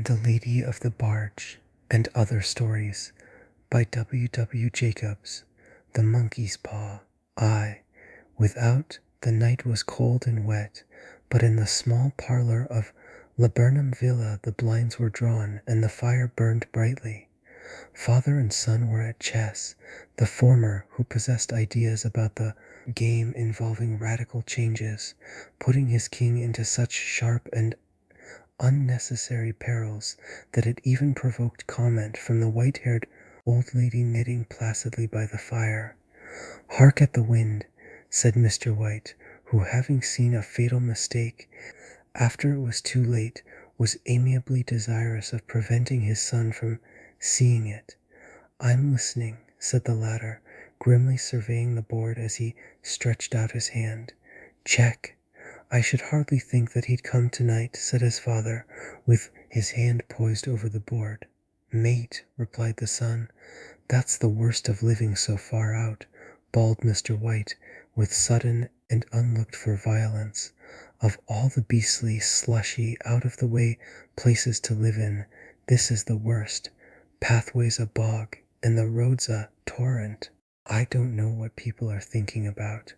The Lady of the Barge and Other Stories by W. Jacobs. The Monkey's Paw. Without, the night was cold and wet, but in the small parlor of Laburnum Villa the blinds were drawn and the fire burned brightly. Father and son were at chess, the former, who possessed ideas about the game involving radical changes, putting his king into such sharp and unnecessary perils that it even provoked comment from the white-haired old lady knitting placidly by the fire. "Hark at the wind," said Mr. White, who, having seen a fatal mistake after it was too late, was amiably desirous of preventing his son from seeing it. "I'm listening," said the latter, grimly surveying the board as he stretched out his hand. "Check. I should hardly think that he'd come tonight," said his father, with his hand poised over the board. "Mate," replied the son. "That's the worst of living so far out," bawled Mr. White, with sudden and unlooked-for violence. "Of all the beastly, slushy, out-of-the-way places to live in, this is the worst. Pathway's a bog, and the road's a torrent. I don't know what people are thinking about.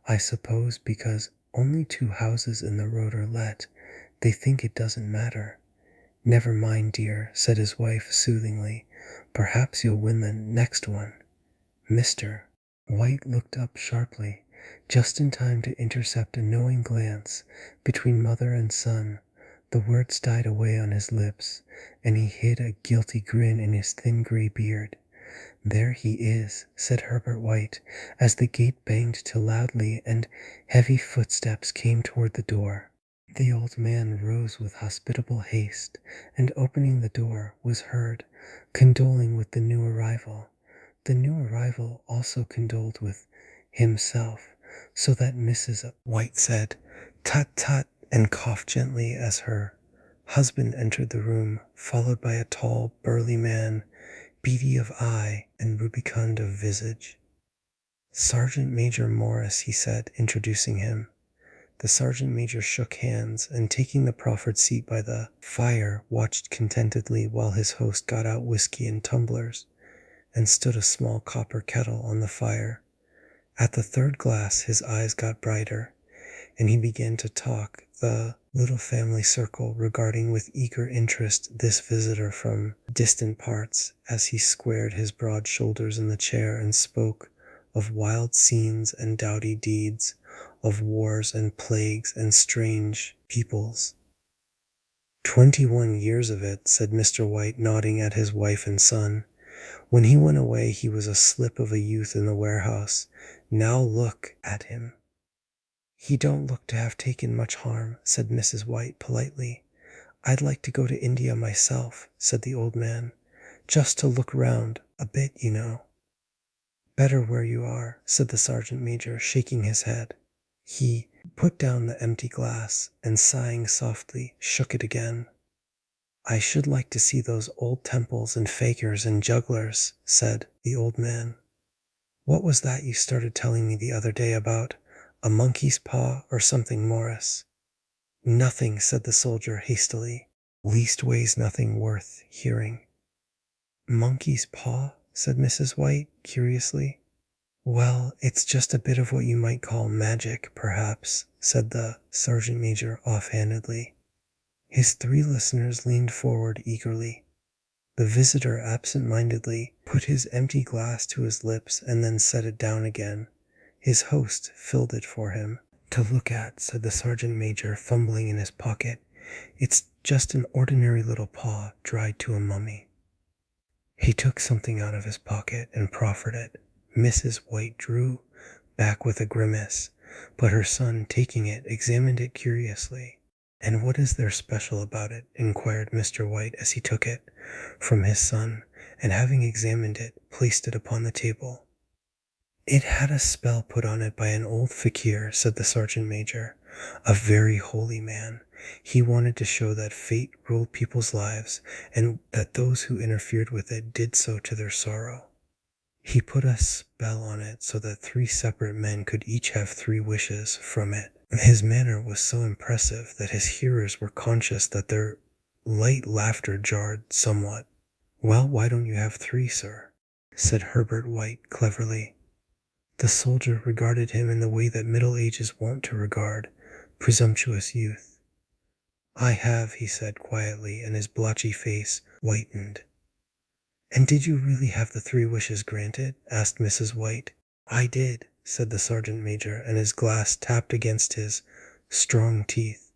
I suppose because only 2 houses in the road are let, they think it doesn't matter." "Never mind, dear," said his wife soothingly. "Perhaps you'll win the next one." "Mr." White looked up sharply, just in time to intercept a knowing glance between mother and son. The words died away on his lips, and he hid a guilty grin in his thin gray beard. "There he is," said Herbert White, as the gate banged to loudly and heavy footsteps came toward the door. The old man rose with hospitable haste, and opening the door, was heard condoling with the new arrival. The new arrival also condoled with himself, so that Mrs. White said, "Tut, tut," and coughed gently as her husband entered the room, followed by a tall, burly man, beady of eye and rubicund of visage. "Sergeant Major Morris," he said, introducing him. The sergeant major shook hands, and taking the proffered seat by the fire, watched contentedly while his host got out whiskey in tumblers and stood a small copper kettle on the fire. At the 3rd glass his eyes got brighter, and he began to talk the little family circle regarding with eager interest this visitor from distant parts, as he squared his broad shoulders in the chair and spoke of wild scenes and doughty deeds, of wars and plagues and strange peoples. 21 years of it," said Mr. White, nodding at his wife and son. "When he went away he was a slip of a youth in the warehouse. Now look at him." "He don't look to have taken much harm," said Mrs. White politely. "I'd like to go to India myself," said the old man. "Just to look round a bit, you know." "Better where you are," said the sergeant major, shaking his head. He put down the empty glass, and sighing softly, shook it again. "I should like to see those old temples and fakirs and jugglers," said the old man. "What was that you started telling me the other day about a monkey's paw or something, Morris?" "Nothing," said the soldier hastily. "Leastways nothing worth hearing." "Monkey's paw?" said Mrs. White, curiously. "Well, it's just a bit of what you might call magic, perhaps," said the sergeant major offhandedly. His 3 listeners leaned forward eagerly. The visitor absent-mindedly put his empty glass to his lips and then set it down again. His host filled it for him. "To look at," said the sergeant major, fumbling in his pocket. "It's just an ordinary little paw dried to a mummy." He took something out of his pocket and proffered it. Mrs. White drew back with a grimace, but her son, taking it, examined it curiously. "And what is there special about it?" inquired Mr. White as he took it from his son, and having examined it, placed it upon the table. "It had a spell put on it by an old fakir," said the sergeant major, "a very holy man. He wanted to show that fate ruled people's lives, and that those who interfered with it did so to their sorrow. He put a spell on it so that 3 separate men could each have 3 wishes from it. His manner was so impressive that his hearers were conscious that their Light laughter jarred somewhat. "Well, why don't you have 3, sir?" said Herbert White cleverly. The soldier regarded him in the way that Middle Ages wont to regard presumptuous youth. "I have," he said quietly, and his blotchy face whitened. "And did you really have the 3 wishes granted?" asked Mrs. White. "I did," said the sergeant major, and his glass tapped against his strong teeth.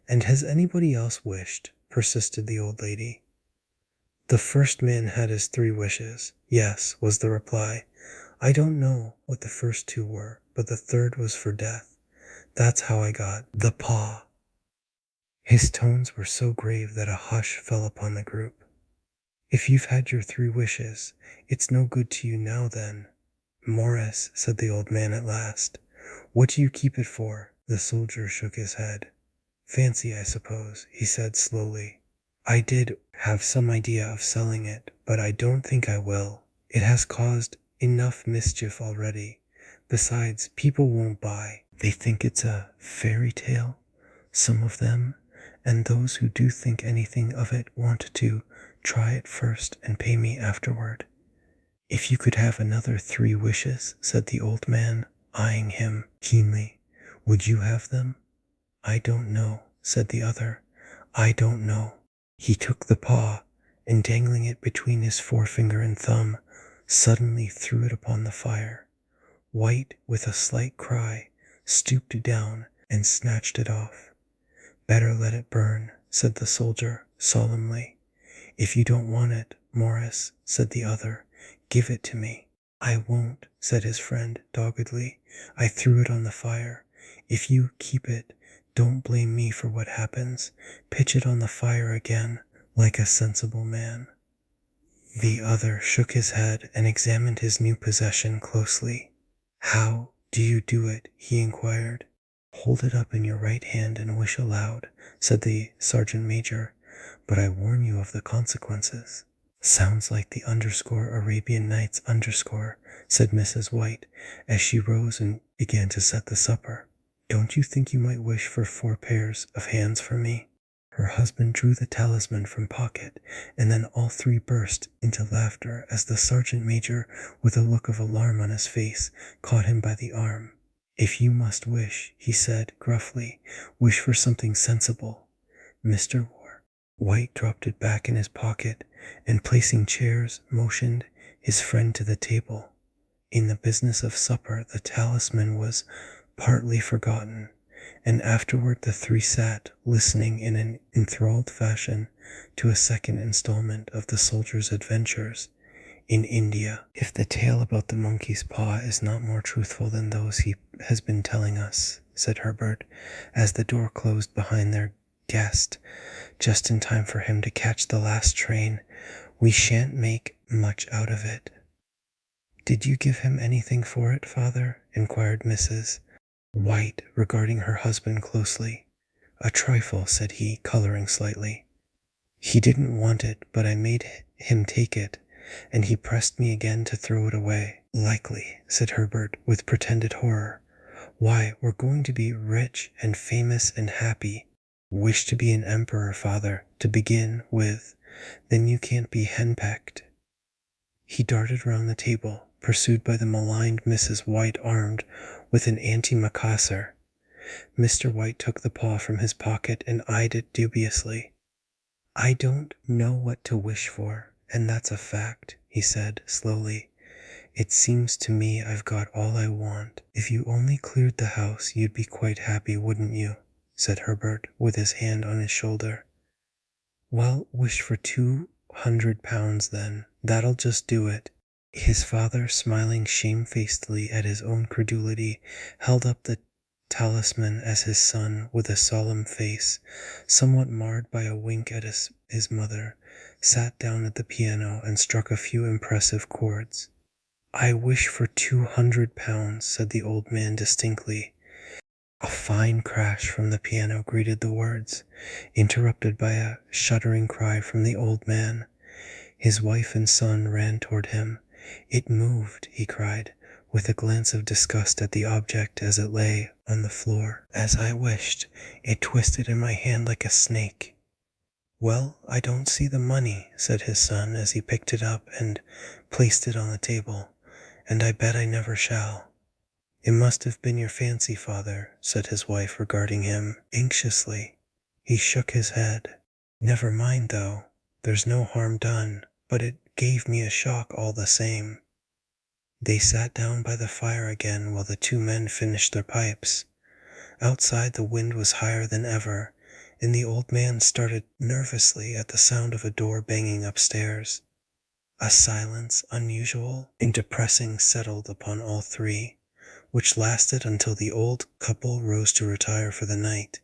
"And has anybody else wished?" persisted the old lady. "The first man had his 3 wishes, yes," was the reply. "I don't know what the first 2 were, but the third was for death. That's how I got the paw." His tones were so grave that a hush fell upon the group. "If you've had your 3 wishes, it's no good to you now then." "Morris," said the old man at last, "what do you keep it for?" The soldier shook his head. "Fancy, I suppose," he said slowly. "I did have some idea of selling it, but I don't think I will. It has caused enough mischief already. Besides, people won't buy. They think it's a fairy tale, some of them, and those who do think anything of it want to try it first and pay me afterward." "If you could have another 3 wishes," said the old man, eyeing him keenly, "would you have them?" "I don't know," said the other. "I don't know." He took the paw, and dangling it between his forefinger and thumb, suddenly threw it upon the fire. White, with a slight cry, stooped down and snatched it off. "Better let it burn," said the soldier solemnly. "If you don't want it, Morris," said the other, "give it to me." "I won't," said his friend doggedly. "I threw it on the fire. If you keep it, don't blame me for what happens. Pitch it on the fire again, like a sensible man." The other shook his head and examined his new possession closely. "How do you do it?" he inquired. "Hold it up in your right hand and wish aloud," said the sergeant major, "but I warn you of the consequences." "Sounds like the Arabian Nights _," said Mrs. White, as she rose and began to set the supper. "Don't you think you might wish for 4 pairs of hands for me?" Her husband drew the talisman from pocket, and then all 3 burst into laughter as the sergeant major, with a look of alarm on his face, caught him by the arm. "If you must wish," he said gruffly, "wish for something sensible. Mr. White dropped it back in his pocket, and placing chairs, motioned his friend to the table. In the business of supper the talisman was partly forgotten, and afterward the 3 sat listening in an enthralled fashion to a second installment of the soldier's adventures in India. "If the tale about the monkey's paw is not more truthful than those he has been telling us," said Herbert, as the door closed behind their guest, just in time for him to catch the last train, "we shan't make much out of it." "Did you give him anything for it, father?" inquired Mrs. White, regarding her husband closely. "A trifle," said he, coloring slightly. "He didn't want it, but I made him take it, and he pressed me again to throw it away." "Likely," said Herbert, with pretended horror. "Why, we're going to be rich and famous and happy." "Wish to be an emperor, father, to begin with. Then you can't be henpecked." He darted round the table, pursued by the maligned Mrs. White armed with an antimacassar. Mr. White took the paw from his pocket and eyed it dubiously. "I don't know what to wish for, and that's a fact," he said slowly. "It seems to me I've got all I want. If you only cleared the house you'd be quite happy, wouldn't you?" said Herbert, with his hand on his shoulder. "Well, wish for £200 then. That'll just do it." His father, smiling shamefacedly at his own credulity, held up the talisman as his son, with a solemn face, somewhat marred by a wink at his mother, sat down at the piano and struck a few impressive chords. "I wish for £200, said the old man distinctly. A fine crash from the piano greeted the words, interrupted by a shuddering cry from the old man. His wife and son ran toward him. "It moved," he cried, with a glance of disgust at the object as it lay on the floor. "As I wished, it twisted in my hand like a snake." "Well, I don't see the money," said his son as he picked it up and placed it on the table, "and I bet I never shall." "It must have been your fancy, father," said his wife, regarding him anxiously. He shook his head. "Never mind, though. There's no harm done, but it gave me a shock all the same." They sat down by the fire again while the two men finished their pipes. Outside the wind was higher than ever, and the old man started nervously at the sound of a door banging upstairs. A silence unusual and depressing settled upon all three, which lasted until the old couple rose to retire for the night.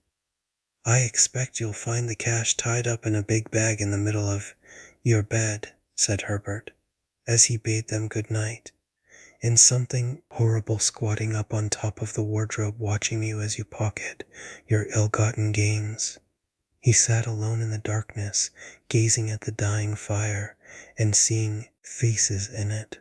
"I expect you'll find the cash tied up in a big bag in the middle of your bed," said Herbert, as he bade them good night, "and something horrible squatting up on top of the wardrobe watching you as you pocket your ill-gotten gains." He sat alone in the darkness, gazing at the dying fire and seeing faces in it.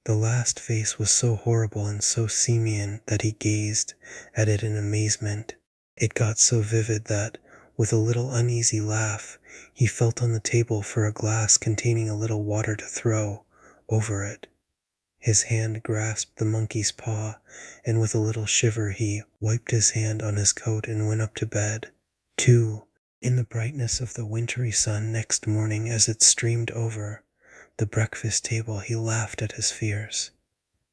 The last face was so horrible and so simian that he gazed at it in amazement. It got so vivid that, with a little uneasy laugh, he felt on the table for a glass containing a little water to throw over it. His hand grasped the monkey's paw, and with a little shiver he wiped his hand on his coat and went up to bed. 2. In the brightness of the wintry sun next morning as it streamed over the breakfast table, he laughed at his fears.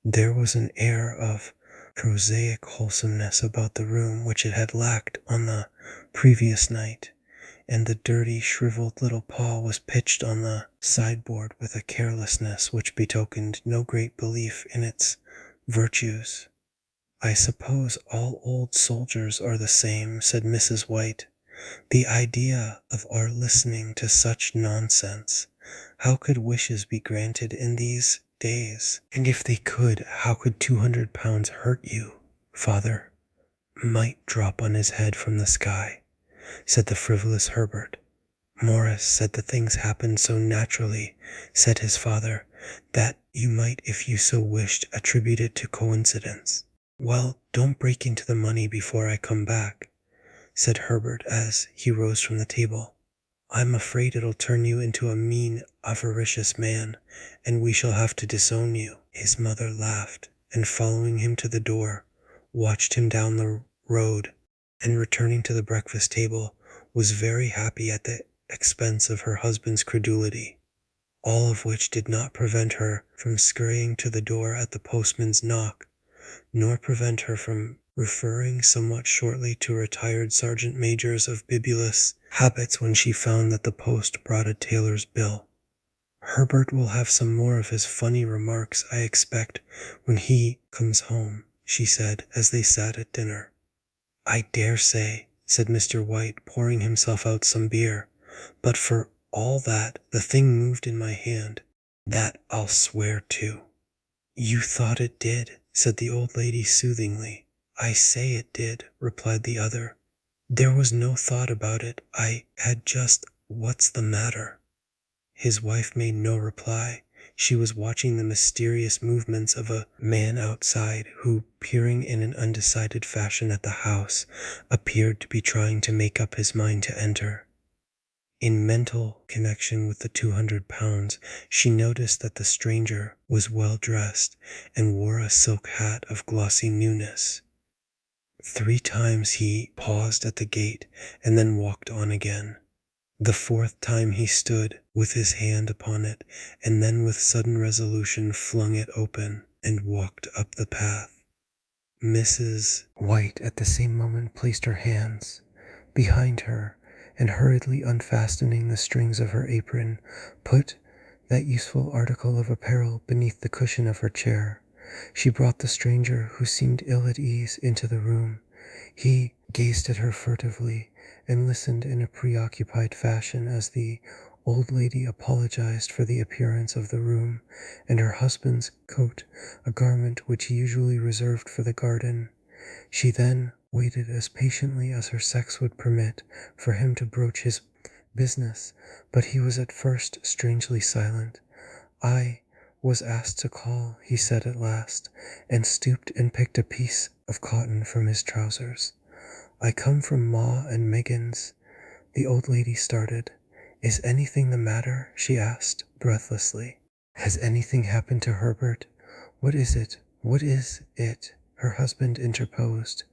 There was an air of prosaic wholesomeness about the room which it had lacked on the previous night, and the dirty, shriveled little paw was pitched on the sideboard with a carelessness which betokened no great belief in its virtues. "I suppose all old soldiers are the same," said Mrs. White. "The idea of our listening to such nonsense! How could wishes be granted in these days? And if they could, how could £200 hurt you, father?" "Might drop on his head from the sky," said the frivolous Herbert. "Morris said the things happened so naturally," said his father, "that you might, if you so wished, attribute it to coincidence." "Well, don't break into the money before I come back," said Herbert as he rose from the table. "I'm afraid it'll turn you into a mean, avaricious man, and we shall have to disown you." His mother laughed, and following him to the door, watched him down the road, and returning to the breakfast table, was very happy at the expense of her husband's credulity, all of which did not prevent her from scurrying to the door at the postman's knock, nor prevent her from referring somewhat shortly to retired sergeant majors of bibulous habits when she found that the post brought a tailor's bill. "Herbert will have some more of his funny remarks, I expect, when he comes home," she said as they sat at dinner. "I dare say," said Mr. White, pouring himself out some beer, "but for all that the thing moved in my hand. That I'll swear to." "You thought it did," said the old lady soothingly. "I say it did," replied the other. "There was no thought about it. I had just, what's the matter?" His wife made no reply. She was watching the mysterious movements of a man outside who, peering in an undecided fashion at the house, appeared to be trying to make up his mind to enter. In mental connection with the £200, she noticed that the stranger was well dressed and wore a silk hat of glossy newness. 3 times he paused at the gate and then walked on again. The 4th time he stood with his hand upon it, and then with sudden resolution flung it open and walked up the path. Mrs. White at the same moment placed her hands behind her, and hurriedly unfastening the strings of her apron, put that useful article of apparel beneath the cushion of her chair. She brought the stranger, who seemed ill at ease, into the room. He gazed at her furtively, and listened in a preoccupied fashion as the old lady apologized for the appearance of the room and her husband's coat, a garment which he usually reserved for the garden. She then waited as patiently as her sex would permit for him to broach his business, but he was at first strangely silent. "I was asked to call," he said at last, and stooped and picked a piece of cotton from his trousers. "I come from Ma and Megan's." The old lady started, Is anything the matter? She asked, breathlessly. Has anything happened to Herbert? What is it? What is it? Her husband interposed.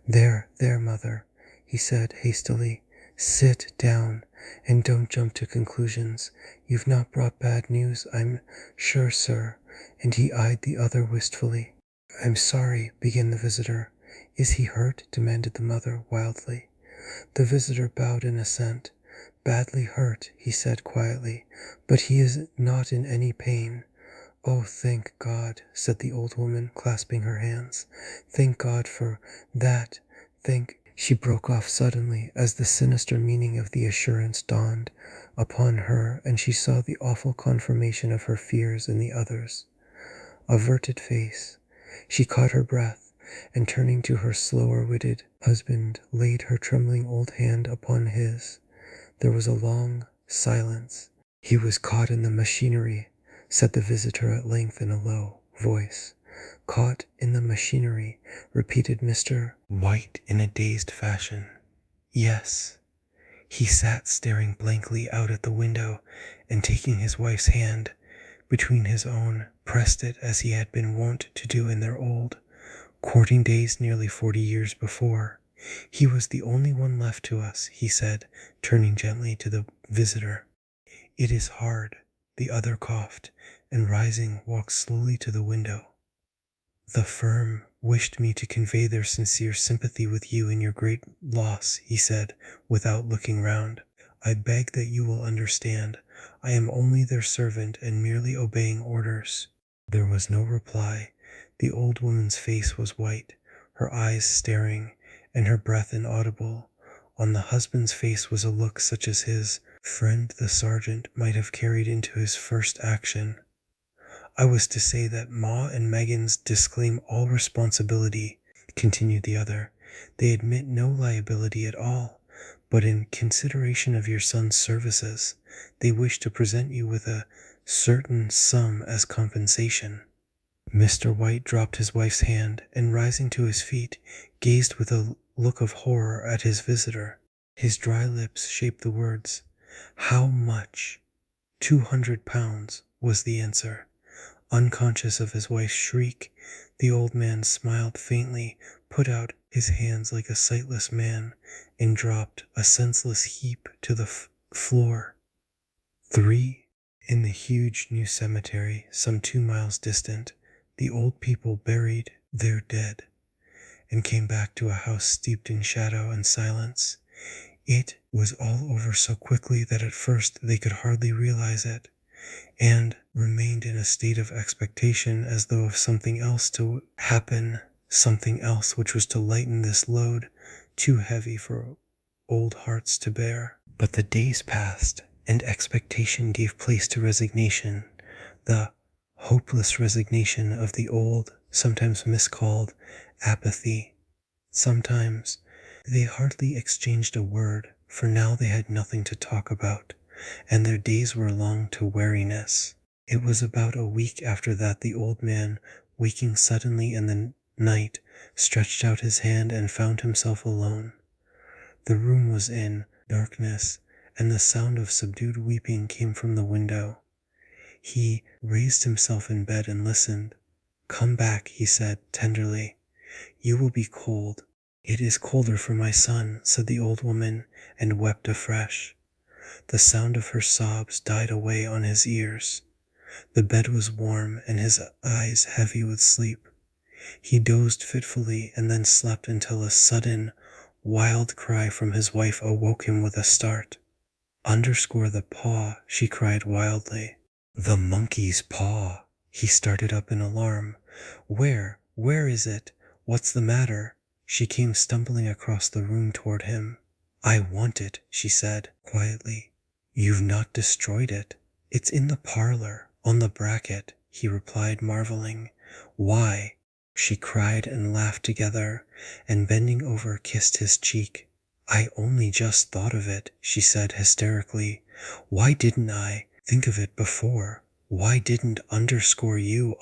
There, mother, he said hastily. Sit down, and don't jump to conclusions. You've not brought bad news, I'm sure, sir, and he eyed the other wistfully. I'm sorry, began the visitor. Is he hurt? Demanded the mother wildly. The visitor bowed in assent. Badly hurt, he said quietly, but he is not in any pain. Oh, thank God, said the old woman, clasping her hands. Thank God for that. She broke off suddenly as the sinister meaning of the assurance dawned upon her, and she saw the awful confirmation of her fears in the other's averted face. She caught her breath, and turning to her slower-witted husband, laid her trembling old hand upon his. There was a long silence. He was caught in the machinery, said the visitor at length in a low voice. Caught in the machinery, repeated Mr. White in a dazed fashion. Yes. He sat staring blankly out at the window, and taking his wife's hand between his own, pressed it as he had been wont to do in their old courting days nearly 40 years before. He was the only one left to us, he said, turning gently to the visitor. It is hard, the other coughed, and rising walked slowly to the window. The firm wished me to convey their sincere sympathy with you in your great loss, he said, without looking round. I beg that you will understand. I am only their servant and merely obeying orders. There was no reply. The old woman's face was white, her eyes staring, and her breath inaudible. On the husband's face was a look such as his friend the sergeant might have carried into his first action. I was to say that Ma and Meggins disclaim all responsibility, continued the other. They admit no liability at all, but in consideration of your son's services, they wish to present you with a certain sum as compensation. Mr. White dropped his wife's hand, and rising to his feet, gazed with a look of horror at his visitor. His dry lips shaped the words. How much? 200 pounds, was the answer. Unconscious of his wife's shriek, the old man smiled faintly, put out his hands like a sightless man, and dropped a senseless heap to the floor. 3. In the huge new cemetery, some 2 miles distant, the old people buried their dead, and came back to a house steeped in shadow and silence. It was all over so quickly that at first they could hardly realize it, and remained in a state of expectation as though of something else to happen, something else which was to lighten this load too heavy for old hearts to bear. But the days passed, and expectation gave place to resignation, the hopeless resignation of the old, sometimes miscalled, apathy. Sometimes they hardly exchanged a word, for now they had nothing to talk about, and their days were long to weariness. It was about a week after that the old man, waking suddenly in the night, stretched out his hand and found himself alone. The room was in darkness, and the sound of subdued weeping came from the window. He raised himself in bed and listened. Come back, he said tenderly. You will be cold. It is colder for my son, said the old woman, and wept afresh. The sound of her sobs died away on his ears. The bed was warm, and his eyes heavy with sleep. He dozed fitfully and then slept until a sudden, wild cry from his wife awoke him with a start. Underscore the paw, she cried wildly. The monkey's paw! He started up in alarm. Where is it? What's the matter? She came stumbling across the room toward him. I want it, she said quietly. You've not destroyed it. It's in the parlor, on the bracket, he replied, marveling. Why? She cried and laughed together, and bending over kissed his cheek. I only just thought of it, she said hysterically. Why didn't I think of it before? Why didn't you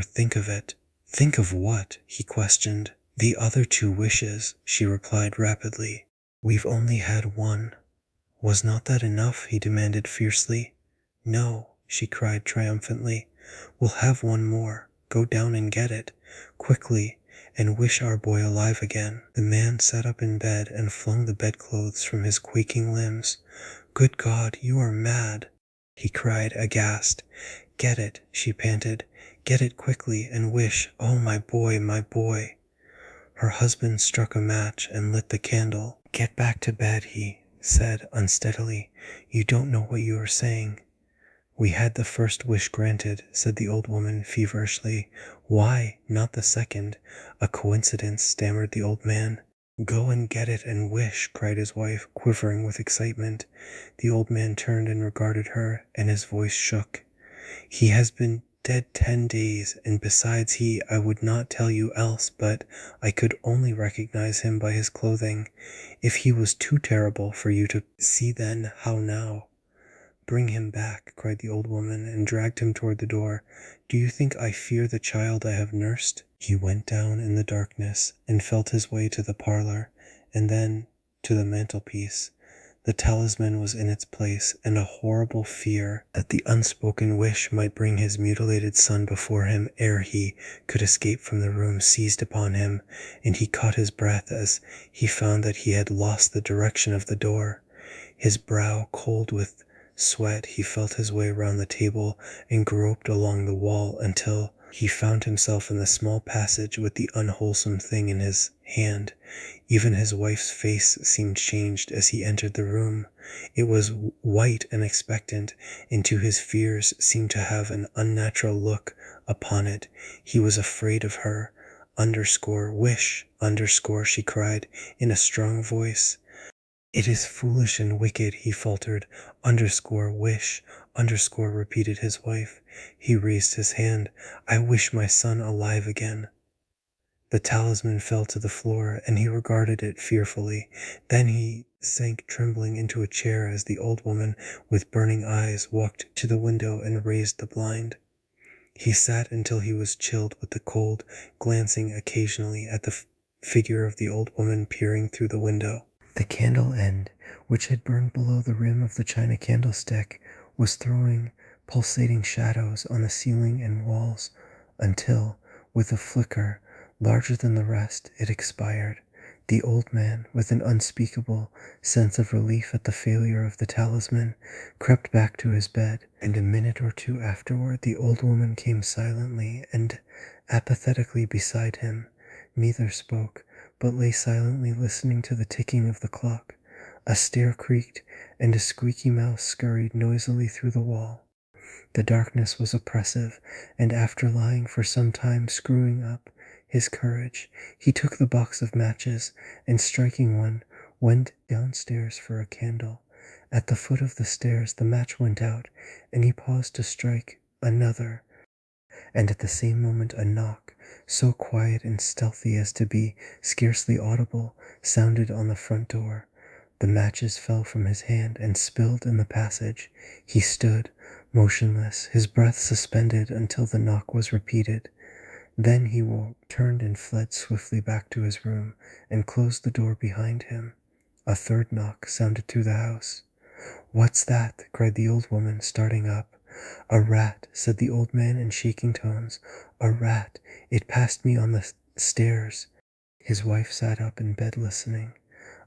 think of it? Think of what? He questioned. The other 2 wishes, she replied rapidly. We've only had one. Was not that enough? He demanded fiercely. No, she cried triumphantly. We'll have one more. Go down and get it, quickly, and wish our boy alive again. The man sat up in bed and flung the bedclothes from his quaking limbs. Good God, you are mad, he cried, aghast. Get it, she panted. Get it quickly and wish, oh my boy, my boy. Her husband struck a match and lit the candle. Get back to bed, he said unsteadily. You don't know what you are saying. We had the first wish granted, said the old woman feverishly. Why not the second? A coincidence, stammered the old man. Go and get it and wish, cried his wife, quivering with excitement. The old man turned and regarded her, and his voice shook. He has been dead 10 days, and besides I would not tell you else, but I could only recognize him by his clothing. If he was too terrible for you to see then, how now? Bring him back, cried the old woman, and dragged him toward the door. Do you think I fear the child I have nursed? He went down in the darkness, and felt his way to the parlor, and then to the mantelpiece. The talisman was in its place, and a horrible fear that the unspoken wish might bring his mutilated son before him ere he could escape from the room seized upon him, and he caught his breath as he found that he had lost the direction of the door. His brow cold with sweat, he felt his way round the table and groped along the wall until he found himself in the small passage with the unwholesome thing in his hand. Even his wife's face seemed changed as he entered the room. It was white and expectant, and to his fears seemed to have an unnatural look upon it. He was afraid of her. Wish, she cried in a strong voice. It is foolish and wicked, he faltered. Wish, repeated his wife. He raised his hand. I wish my son alive again. The talisman fell to the floor, and he regarded it fearfully. Then he sank trembling into a chair as the old woman, with burning eyes, walked to the window and raised the blind. He sat until he was chilled with the cold, glancing occasionally at the figure of the old woman peering through the window. The candle end, which had burned below the rim of the china candlestick, was throwing pulsating shadows on the ceiling and walls until, with a flicker larger than the rest, it expired. The old man, with an unspeakable sense of relief at the failure of the talisman, crept back to his bed, and a minute or two afterward the old woman came silently and apathetically beside him. Neither spoke, but lay silently listening to the ticking of the clock. A stair creaked, and a squeaky mouse scurried noisily through the wall. The darkness was oppressive, and after lying for some time screwing up his courage, he took the box of matches, and striking one, went downstairs for a candle. At the foot of the stairs the match went out, and he paused to strike another, and at the same moment a knock, so quiet and stealthy as to be scarcely audible, sounded on the front door. The matches fell from his hand and spilled in the passage. He stood, motionless, his breath suspended until the knock was repeated. Then he turned and fled swiftly back to his room and closed the door behind him. A third knock sounded through the house. What's that? Cried the old woman, starting up. A rat, said the old man in shaking tones. A rat. It passed me on the stairs. His wife sat up in bed listening.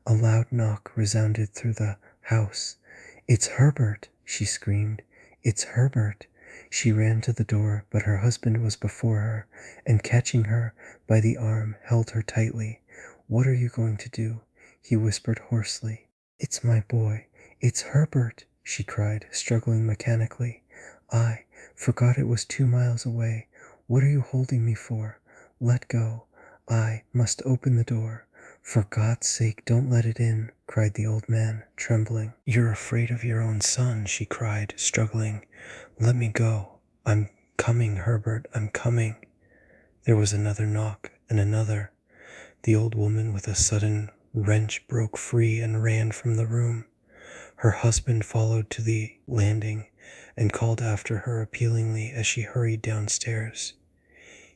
A loud knock resounded through the house. It's Herbert, she screamed. It's Herbert. She ran to the door, but her husband was before her, and catching her by the arm, held her tightly. What are you going to do? He whispered hoarsely. It's my boy. It's Herbert, she cried, struggling mechanically. I forgot it was 2 miles away. What are you holding me for? Let go. I must open the door. For God's sake, don't let it in, cried the old man, trembling. You're afraid of your own son, she cried, struggling. Let me go. I'm coming, Herbert, I'm coming. There was another knock, and another. The old woman with a sudden wrench broke free and ran from the room. Her husband followed to the landing and called after her appealingly as she hurried downstairs.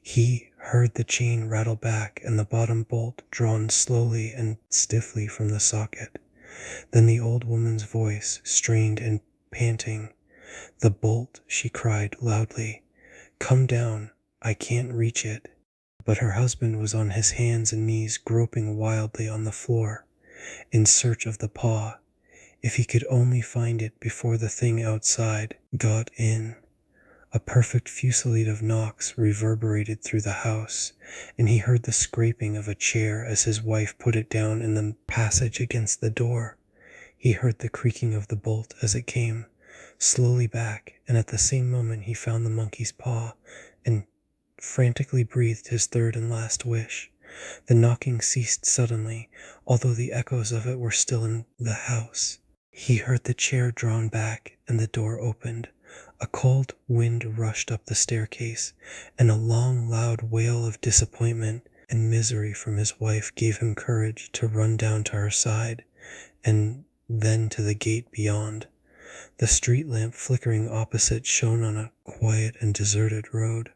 He heard the chain rattle back and the bottom bolt drawn slowly and stiffly from the socket. Then the old woman's voice, strained and panting. "The bolt," she cried loudly. "Come down, I can't reach it." But her husband was on his hands and knees groping wildly on the floor, in search of the paw. If he could only find it before the thing outside got in. A perfect fusillade of knocks reverberated through the house, and he heard the scraping of a chair as his wife put it down in the passage against the door. He heard the creaking of the bolt as it came slowly back, and at the same moment he found the monkey's paw and frantically breathed his third and last wish. The knocking ceased suddenly, although the echoes of it were still in the house. He heard the chair drawn back and the door opened. A cold wind rushed up the staircase, and a long, loud wail of disappointment and misery from his wife gave him courage to run down to her side, and then to the gate beyond. The street lamp flickering opposite shone on a quiet and deserted road.